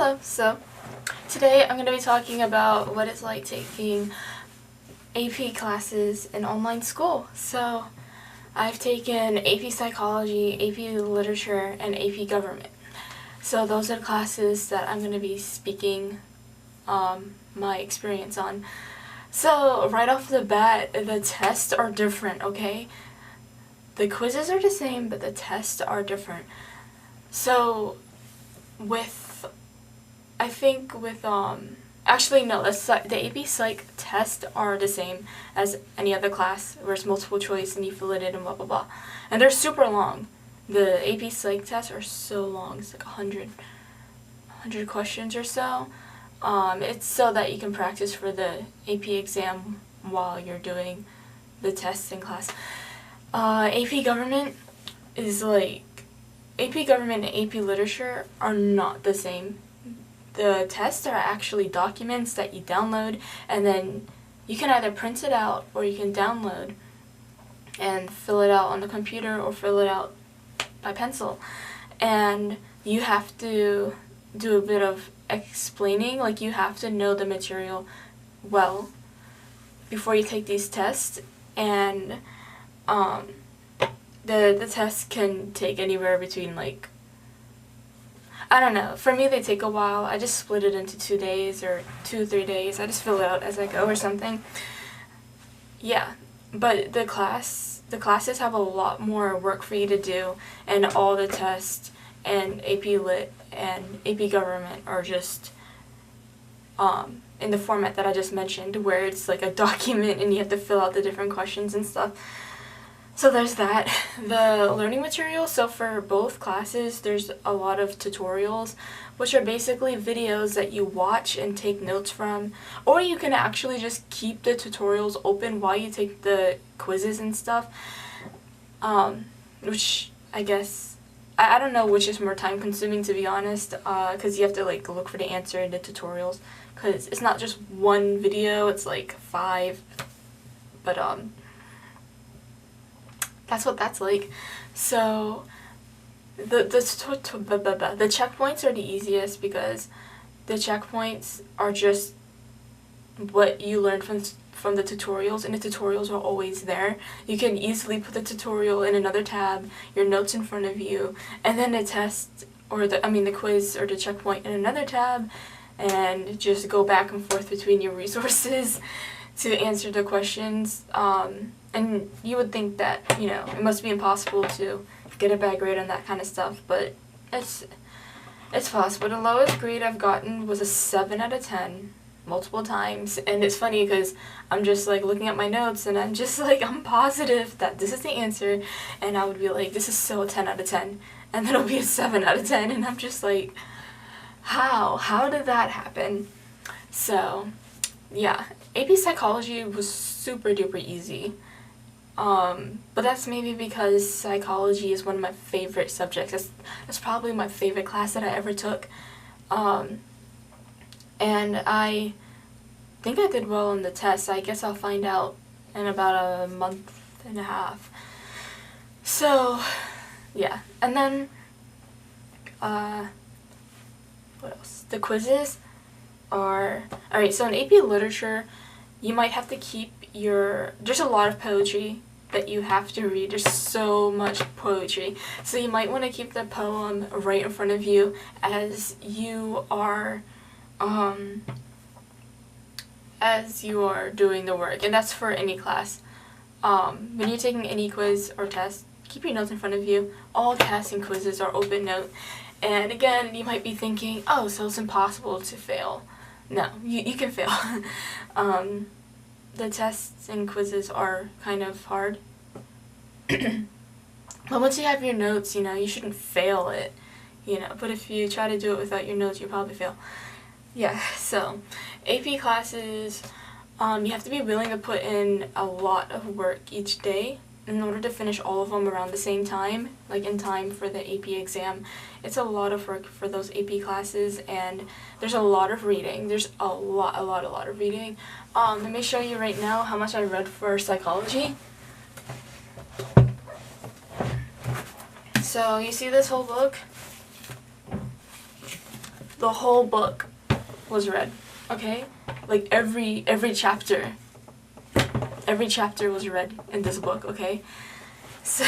Hello, so today I'm going to be talking about what it's like taking AP classes in online school. So I've taken AP Psychology, AP Literature, and AP Government. So those are the classes that I'm going to be speaking my experience on. So right off the bat, the tests are different, okay? The quizzes are the same, but the tests are different. So actually no, the AP Psych tests are the same as any other class where it's multiple choice and you fill it in and blah blah blah. And they're super long. The AP Psych tests are so long, it's like 100 questions or so. It's so that you can practice for the AP exam while you're doing the tests in class. AP Government is like, AP Government and AP Literature are not the same. The tests are actually documents that you download, and then you can either print it out or you can download and fill it out on the computer or fill it out by pencil. And you have to do a bit of explaining, like you have to know the material well before you take these tests. And the tests can take anywhere between, like, I don't know, for me they take a while. I just split it into 2 days or 2-3 days. I just fill it out as I go or something. Yeah, but the classes have a lot more work for you to do, and all the tests and AP Lit and AP Government are just in the format that I just mentioned, where it's like a document and you have to fill out the different questions and stuff. So there's that. The learning material, so for both classes there's a lot of tutorials, which are basically videos that you watch and take notes from, or you can actually just keep the tutorials open while you take the quizzes and stuff, which I guess, I don't know which is more time consuming, to be honest, because you have to like look for the answer in the tutorials, because it's not just one video, it's like 5, but that's what that's like. So the checkpoints are the easiest, because the checkpoints are just what you learned from the tutorials, and the tutorials are always there. You can easily put the tutorial in another tab, your notes in front of you, and then the test, or the quiz or the checkpoint in another tab, and just go back and forth between your resources to answer the questions. And you would think that, you know, it must be impossible to get a bad grade on that kind of stuff, but it's possible. The lowest grade I've gotten was a 7 out of 10 multiple times, and it's funny because I'm just like looking at my notes and I'm just like, I'm positive that this is the answer, and I would be like, this is so 10 out of 10, and then it'll be a 7 out of 10, and I'm just like, how did that happen? So yeah, AP Psychology was super duper easy. But that's maybe because psychology is one of my favorite subjects. That's probably my favorite class that I ever took. And I think I did well on the test. I guess I'll find out in about a month and a half. So, yeah. And then, what else? The quizzes are, alright, so in AP Literature, you might have to keep there's a lot of poetry that you have to read. There's so much poetry, so you might want to keep the poem right in front of you as you are doing the work, and that's for any class. When you're taking any quiz or test, keep your notes in front of you. All tests and quizzes are open note, and again, you might be thinking, oh, so it's impossible to fail. No, you can fail. The tests and quizzes are kind of hard. But once you have your notes, you know, you shouldn't fail it, you know. But if you try to do it without your notes, you'll probably fail. Yeah, so AP classes, you have to be willing to put in a lot of work each day in order to finish all of them around the same time, like in time for the AP exam. It's a lot of work for those AP classes, and there's a lot of reading. There's a lot of reading. Let me show you right now how much I read for psychology. So you see this whole book? the whole book was read, okay? Like every chapter was read in this book, okay? So,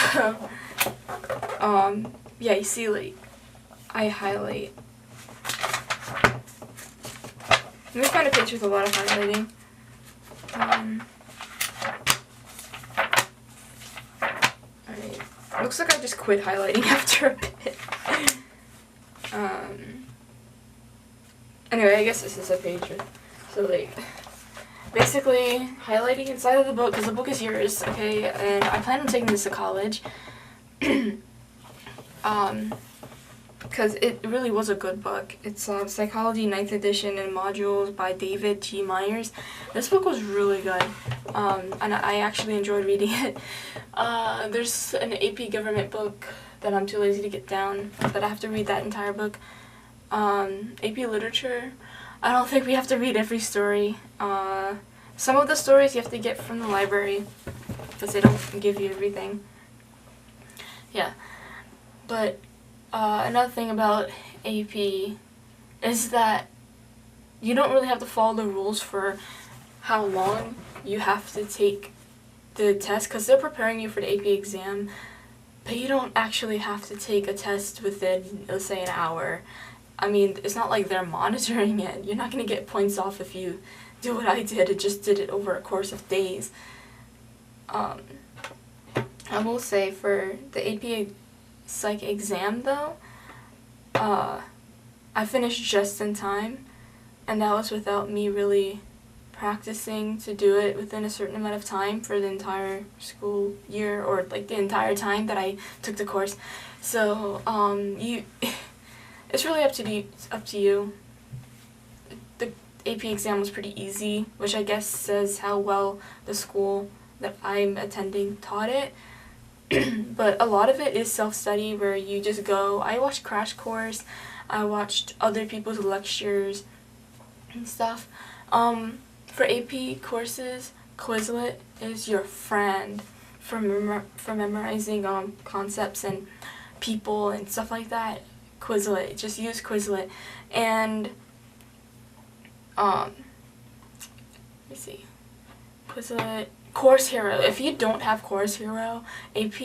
yeah, you see, like, I highlight. Let me find a page with a lot of highlighting. Alright. Looks like I just quit highlighting after a bit. Anyway, I guess this is a page. So, like, basically, highlighting inside of the book, because the book is yours, okay? And I plan on taking this to college. Because it really was a good book. It's Psychology 9th edition in modules by David G. Myers. This book was really good, and I actually enjoyed reading it. There's an AP government book that I'm too lazy to get down, but I have to read that entire book. AP literature, I don't think we have to read every story. Some of the stories you have to get from the library, because they don't give you everything. Yeah, but another thing about AP is that you don't really have to follow the rules for how long you have to take the test, because they're preparing you for the AP exam, but you don't actually have to take a test within, let's say, an hour. I mean, it's not like they're monitoring it. You're not going to get points off if you do what I did. I just did it over a course of days. I will say for the AP Psych exam, though, I finished just in time, and that was without me really practicing to do it within a certain amount of time for the entire school year, or like the entire time that I took the course. So it's really up to you. The AP exam was pretty easy, which I guess says how well the school that I'm attending taught it. But a lot of it is self-study, where you just go. I watched Crash Course, I watched other people's lectures and stuff. For AP courses, Quizlet is your friend for memorizing concepts and people and stuff like that. Quizlet, just use Quizlet. And let me see, Quizlet, Course Hero. If you don't have Course Hero, AP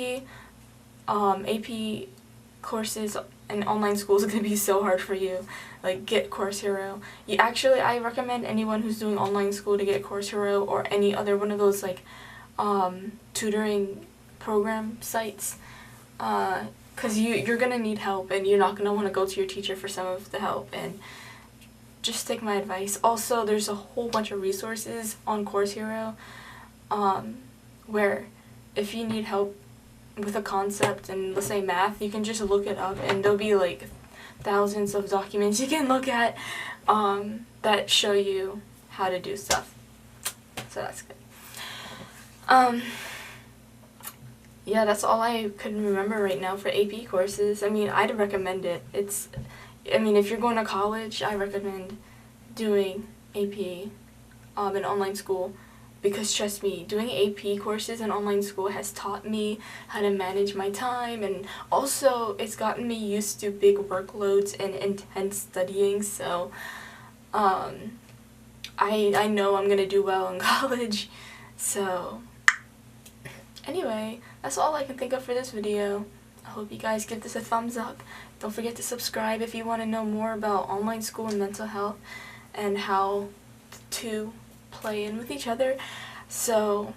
courses and online schools are going to be so hard for you. Like, get Course Hero. I recommend anyone who's doing online school to get Course Hero or any other one of those, like, tutoring program sites. Because you're going to need help, and you're not going to want to go to your teacher for some of the help. And just take my advice. Also, there's a whole bunch of resources on Course Hero, where if you need help with a concept and, let's say, math, you can just look it up, and there'll be like thousands of documents you can look at that show you how to do stuff. So that's good. Yeah, that's all I could remember right now for AP courses. I mean, I'd recommend it. If you're going to college, I recommend doing AP in online school. Because trust me, doing AP courses in online school has taught me how to manage my time, and also it's gotten me used to big workloads and intense studying, so I know I'm going to do well in college. So anyway, that's all I can think of for this video. I hope you guys give this a thumbs up. Don't forget to subscribe if you want to know more about online school and mental health and how to play in with each other. So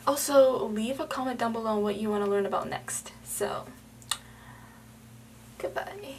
also leave a comment down below on what you want to learn about next. So goodbye.